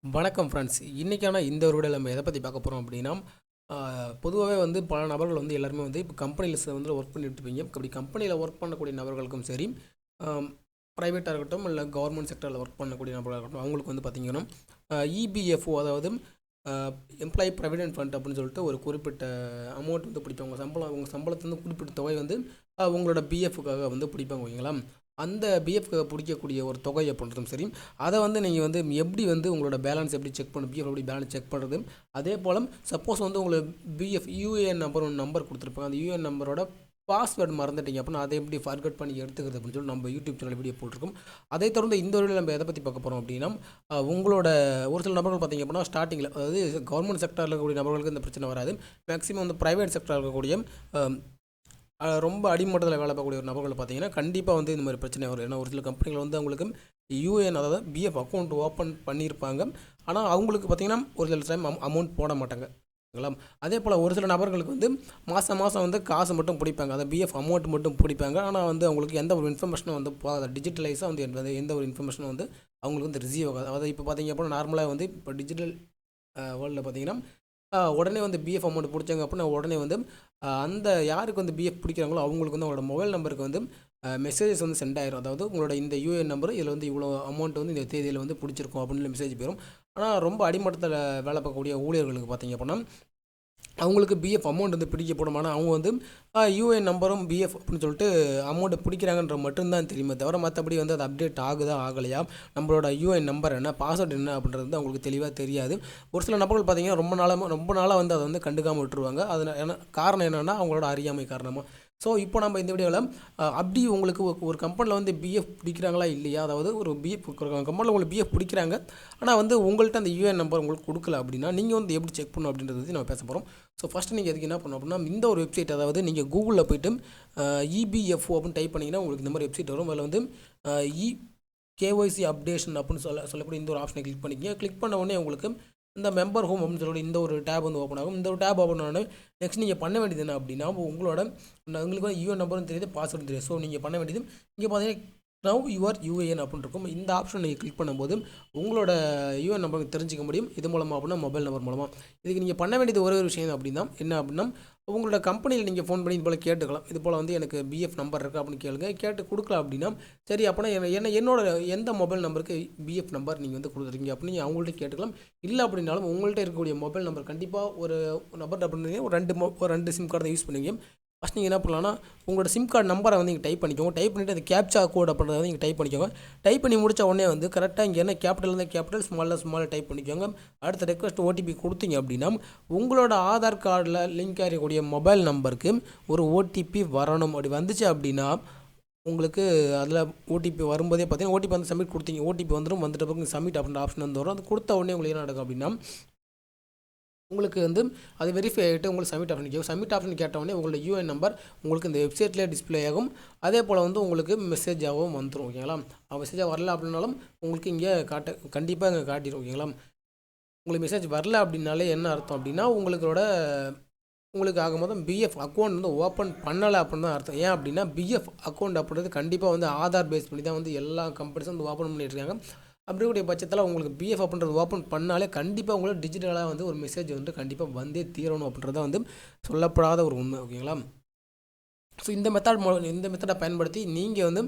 வணக்கம் ஃப்ரெண்ட்ஸ். இன்றைக்கான இந்த ஒரு வீடியோவில் நம்ம எதை பற்றி பார்க்க போகிறோம் அப்படின்னா, பொதுவாகவே வந்து பல நபர்கள் வந்து எல்லாருமே வந்து இப்போ கம்பெனியில் வந்து ஒர்க் பண்ணிட்டு இருப்பீங்க. அப்படி கம்பெனியில் ஒர்க் பண்ணக்கூடிய நபர்களுக்கும் சரி, ப்ரைவேட்டாக இருக்கட்டும் இல்லை கவர்மெண்ட் செக்டரில் ஒர்க் பண்ணக்கூடிய நபர்களாக இருக்கட்டும், அவங்களுக்கு வந்து பார்த்திங்கன்னா இபிஎஃப்ஓ, அதாவது எம்ப்ளாயி ப்ராவிடென்ட் ஃபண்ட் அப்படின்னு சொல்லிட்டு ஒரு குறிப்பிட்ட அமௌண்ட் வந்து பிடிப்பாங்க. உங்கள் சம்பளத்தை வந்து குறிப்பிட்ட தொகை வந்து உங்களோட பிஎஃப்காக வந்து பிடிப்பாங்க. ஓகேங்களா? அந்த பிஎஃப்க்கு பிடிக்கக்கூடிய ஒரு தொகை அப்படின்றதும் சரி, அதை வந்து நீங்கள் வந்து எப்படி வந்து உங்களோட பேலன்ஸ் எப்படி செக் பண்ணணும், பிஎஃப் எப்படி பேலன்ஸ் செக் பண்ணுறது. அதே போல் சப்போஸ் வந்து உங்களுக்கு பிஎஃப் யூஏஎன் நம்பர் கொடுத்துருப்பாங்க. அந்த யூஏஎன் நம்பரோட பாஸ்வேர்டு மறந்துட்டீங்க அப்படின்னா அதை எப்படி ஃபார்கட் பண்ணி எடுத்துக்கிறது அப்படின்னு சொல்லி நம்ம யூடியூப் சேனல் வீடியோ போட்டிருக்கோம். அதை தொடர்ந்து இந்த வீடியோவில் நம்ம எதை பற்றி பார்க்க போகிறோம் அப்படின்னா, உங்களோட ஒரு சில நபர்கள் பார்த்திங்க அப்படின்னா ஸ்டார்டிங்கில், அதாவது கவர்மெண்ட் செக்டரில் இருக்கக்கூடிய நபர்களுக்கு இந்த பிரச்சனை வராது. மேக்ஸிமம் வந்து ப்ரைவேட் செக்டரில் இருக்கக்கூடிய ரொம்ப அடிமட்டத்தில் வேலை பார்க்கக்கூடிய ஒரு நபர்கள் பார்த்தீங்கன்னா கண்டிப்பாக வந்து இந்த மாதிரி பிரச்சனை வரும். ஏன்னா ஒரு சில கம்பெனிகள் வந்து அவங்களுக்கு யூஏஎன், அதாவது பிஎஃப் அக்கௌண்ட் ஓப்பன் பண்ணியிருப்பாங்க. ஆனால் அவங்களுக்கு பார்த்திங்கன்னா ஒரு சில டைம் அமௌண்ட் போட மாட்டாங்க. அதே போல் ஒரு சில நபர்களுக்கு வந்து மாதம் வந்து காசு மட்டும் பிடிப்பாங்க, அதை பிஎஃப் அமௌண்ட் மட்டும் பிடிப்பாங்க. ஆனால் வந்து அவங்களுக்கு எந்த ஒரு இன்ஃபர்மேஷனும் வந்து போகாது. டிஜிட்டலைஸாக வந்து எந்த ஒரு இன்ஃபர்மேஷனும் வந்து அவங்களுக்கு வந்து ரிசீவ் ஆகாது. அதாவது இப்போ பார்த்திங்க அப்படின்னா நார்மலாக வந்து இப்போ டிஜிட்டல் வேர்ல்டில் பார்த்திங்கன்னா உடனே வந்து பிஎஃப் அமௌண்ட் பிடிச்சாங்க அப்படின்னா உடனே வந்து அந்த யாருக்கு வந்து பிஎஃப் பிடிக்கிறாங்களோ அவங்களுக்கு வந்து அவங்களோட மொபைல் நம்பருக்கு வந்து மெசேஜஸ் வந்து சென்ட் ஆயிரும். அதாவது உங்களோட இந்த யூஏஎன் நம்பர் இதில் வந்து இவ்வளோ அமௌண்ட் வந்து இந்த தேதியில் வந்து பிடிச்சிருக்கும் அப்படின்னு மெசேஜ் போயிடும். ஆனால் ரொம்ப அடிமட்டத்தில் வேலை பார்க்கக்கூடிய ஊழியர்களுக்கு பார்த்திங்க அப்படின்னா அவங்களுக்கு பிஎஃப் அமௌண்ட் வந்து பிடிக்கப்படும். ஆனால் அவங்க வந்து யூஏஎன் நம்பரும் பிஎஃப் அப்படின்னு சொல்லிட்டு அமௌண்ட்டு பிடிக்கிறாங்கன்ற மட்டும்தான் தெரியுமே தவிர, மற்றபடி வந்து அது அப்டேட் ஆகுதா ஆகலையா, நம்மளோட யூஏஎன் நம்பர் என்ன, பாஸ்வேர்டு என்ன அப்படின்றது வந்து அவங்களுக்கு தெளிவாக தெரியாது. ஒரு சில நபர்கள் பார்த்திங்கன்னா ரொம்ப நாளாக வந்து அதை வந்து கண்டுக்காமல் விட்டுருவாங்க. அது காரணம் என்னென்னா அவங்களோட அறியாமை காரணமாக. ஸோ இப்போ நம்ம இந்த வீடியோவில் அப்படி உங்களுக்கு ஒரு கம்பெனியில் வந்து பிஎஃப் பிடிக்கிறாங்களா இல்லையா, அதாவது ஒரு கம்பெனியில் உங்களுக்கு பிஎஃப் பிடிக்கிறாங்க, ஆனால் வந்து உங்கள்கிட்ட அந்த யூஏஎன் நம்பர் உங்களுக்கு கொடுக்கல அப்படின்னா நீங்கள் வந்து எப்படி செக் பண்ணணும் அப்படின்றது நம்ம பேச போகிறோம். ஸோ ஃபஸ்ட்டு நீங்கள் எதுக்கு என்ன பண்ணணும் அப்படின்னா, இந்த ஒரு வெப்சைட், அதாவது நீங்கள் கூகுளில் போய்ட்டு இபிஎஃப்ஓ அப்படின்னு டைப் பண்ணிங்கன்னா உங்களுக்கு இந்த மாதிரி வெப்சைட் வரும். அதில் வந்து கேஒய்சி அப்டேஷன் அப்படின்னு சொல்லக்கூடிய இந்த ஒரு ஆப்ஷனை கிளிக் பண்ணிக்கங்க. கிளிக் பண்ண உடனே உங்களுக்கு இந்த மெம்பர் ஹோம் அப்படின்னு சொல்லி இந்த ஒரு டேப் வந்து ஓப்பன் ஆகும். இந்த ஒரு டேப் ஓப்பன் ஆனோடனே நெக்ஸ்ட் நீங்கள் பண்ண வேண்டியது என்ன அப்படின்னா, உங்களுக்கு வந்து யூஎன் நம்பரும் தெரியுது, பாஸ்வேர்டும் தெரியுது. ஸோ நீங்கள் பண்ண வேண்டியது இங்கே பார்த்தீங்கன்னா நவ் யுவர் யூஏஎன் அப்படின்னு இருக்கும். இந்த ஆப்ஷன் நீங்கள் கிளிக் பண்ணும்போது உங்களோட யூஏஎன் நம்பருக்கு தெரிஞ்சிக்க முடியும். இது மூலமாக அப்படின்னா மொபைல் நம்பர் மூலமாக. இதுக்கு நீங்கள் பண்ண வேண்டியது ஒரே ஒரு விஷயம் அப்படின்னா என்ன அப்படின்னா, உங்களோட கம்பெனியில் நீங்கள் ஃபோன் பண்ணி இது போல் கேட்டுக்கலாம். இது போல் வந்து எனக்கு பிஎஃப் நம்பர் இருக்குது அப்படின்னு கேளுங்க. கேட்டு கொடுக்கல அப்படின்னா சரி அப்படின்னா என்னோட எந்த மொபைல் நம்பருக்கு பிஎஃப் நம்பர் நீங்கள் வந்து கொடுத்துருக்கீங்க அப்படின்னு நீங்கள் அவங்கள்ட்ட கேட்டுக்கலாம். இல்லை அப்படின்னாலும் உங்கள்கிட்ட இருக்கக்கூடிய மொபைல் நம்பர் கண்டிப்பாக ஒரு நம்பர் அப்படின்னு ஒரு ரெண்டு சிம் கார்டு தான் யூஸ் பண்ணுவீங்க. ஃபஸ்ட் நீங்கள் என்ன பண்ணலாம்னா உங்களோட சிம் கார்டு நம்பரை வந்து நீங்கள் டைப் பண்ணிக்கோங்க. டைப் பண்ணிவிட்டு அந்த கேப்சா கோட் அப்படின்றத வந்து நீங்கள் டைப் பண்ணிக்கோங்க. டைப் பண்ணி முடித்த உடனே வந்து கரெக்டாக இங்கே என்ன கேபிட்டல் இருந்தால் கேபிட்டல், ஸ்மாலில் டைப் பண்ணிக்கோங்க. அடுத்த ரெக்வஸ்ட் ஓடிபி கொடுத்தீங்க அப்படின்னா உங்களோட ஆதார் கார்டில் லிங்க் ஆகக்கூடிய மொபைல் நம்பருக்கு ஒரு ஓடிபி வரணும். அப்படி வந்துச்சு அப்படின்னா உங்களுக்கு அதில் ஓடிபி வரும்போதே பார்த்தீங்கன்னா ஓடிபி வந்து சப்மிட் கொடுத்தீங்க, ஓடிபி வந்துட்ட பிறகு சப்மிட் அப்படின்ற ஆப்ஷன் வந்து வரும். அது கொடுத்த உடனே உங்களுக்கு என்ன நடக்கும் அப்படின்னா உங்களுக்கு வந்து அது வெரிஃபை ஆகிட்டு உங்களுக்கு சப்மிட் ஆப்ஷன் கேட்கும். சப்மிட் ஆப்ஷன் கேட்டவுடனே உங்களோட யூஎன் நம்பர் உங்களுக்கு இந்த வெப்சைட்லேயே டிஸ்பிளே ஆகும். அதே போல் வந்து உங்களுக்கு மெசேஜாகவும் வந்துடும். ஓகேங்களா? மெசேஜாக வரல அப்படின்னாலும் உங்களுக்கு இங்கே கண்டிப்பாக இங்கே காட்டிடும். ஓகேங்களா? உங்களுக்கு மெசேஜ் வரல அப்படின்னாலே என்ன அர்த்தம் அப்படின்னா உங்களுக்கு ஆகும்போது பிஎஃப் அக்கௌண்ட் வந்து ஓப்பன் பண்ணலை அப்படின்னு தான் அர்த்தம். ஏன் அப்படின்னா பிஎஃப் அக்கௌண்ட் அப்படின்றது கண்டிப்பாக வந்து ஆதார் பேஸ் பண்ணி தான் வந்து எல்லா கம்பெனிஸும் வந்து ஓப்பன் பண்ணிட்டுருக்காங்க. அப்படிக்கூடிய பட்சத்தில் உங்களுக்கு பிஎஃப் அப்படின்றது ஓப்பன் பண்ணாலே கண்டிப்பாக உங்களுக்கு டிஜிட்டலாக வந்து ஒரு மெசேஜ் வந்து கண்டிப்பாக வந்தே தீரணும் அப்படின்றத வந்து சொல்லப்படாத ஒரு உண்மை. ஓகேங்களா? ஸோ இந்த மெத்தடை பயன்படுத்தி நீங்கள் வந்து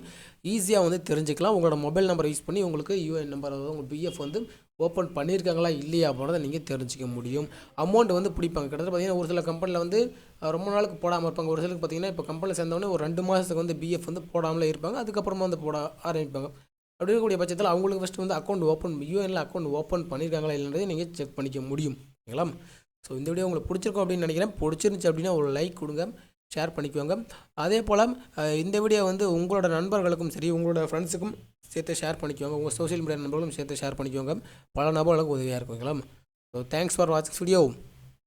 ஈஸியாக வந்து தெரிஞ்சுக்கலாம். உங்களோட மொபைல் நம்பரை யூஸ் பண்ணி உங்களுக்கு யூஎன் நம்பர், அதாவது உங்கள் பிஎஃப் வந்து ஓப்பன் பண்ணியிருக்காங்களா இல்லையா அப்படின்றத நீங்கள் தெரிஞ்சிக்க முடியும். அமௌண்ட் வந்து பிடிப்பாங்க. கிட்டத்தட்ட பார்த்தீங்கன்னா ஒரு சில கம்பெனியில் வந்து ரொம்ப நாளுக்கு போடாமல் இருப்பாங்க. ஒரு சிலருக்கு பார்த்தீங்கன்னா இப்போ கம்பெனியில் சேர்ந்தவொடனே ஒரு 2 மாதத்துக்கு வந்து பிஎஃப் வந்து போடாமலே இருப்பாங்க. அதுக்கப்புறமா வந்து போட ஆரம்பிப்பாங்க. அப்படி இருக்கக்கூடிய பட்சத்தில் அவங்களுக்கு ஃபஸ்ட்டு வந்து அக்கௌண்ட் யூஎனில் அக்கௌண்ட் ஓப்பன் பண்ணியிருக்காங்களா இல்லைன்றதை நீங்கள் செக் பண்ணிக்க முடியும். ஓகேங்களா? ஸோ இந்த வீடியோ உங்களுக்கு பிடிச்சிருக்கும் அப்படின்னு நினைக்கிறேன். பிடிச்சிருந்துச்சு அப்படின்னா ஒரு லைக் கொடுங்க, ஷேர் பண்ணிக்குவாங்க. அதே போல் இந்த வீடியோ வந்து உங்களோட நண்பர்களுக்கும் சரி, உங்களோட ஃப்ரெண்ட்ஸுக்கும் சேர்த்து ஷேர் பண்ணிக்குவாங்க. உங்கள் சோஷியல் மீடியா நண்பர்களும் சேர்த்து ஷேர் பண்ணிக்குவாங்க. பல நபர்களுக்கு உதவியாக இருக்குங்களா? ஸோ தேங்க்ஸ் ஃபார் வாட்சிங் வீடியோ.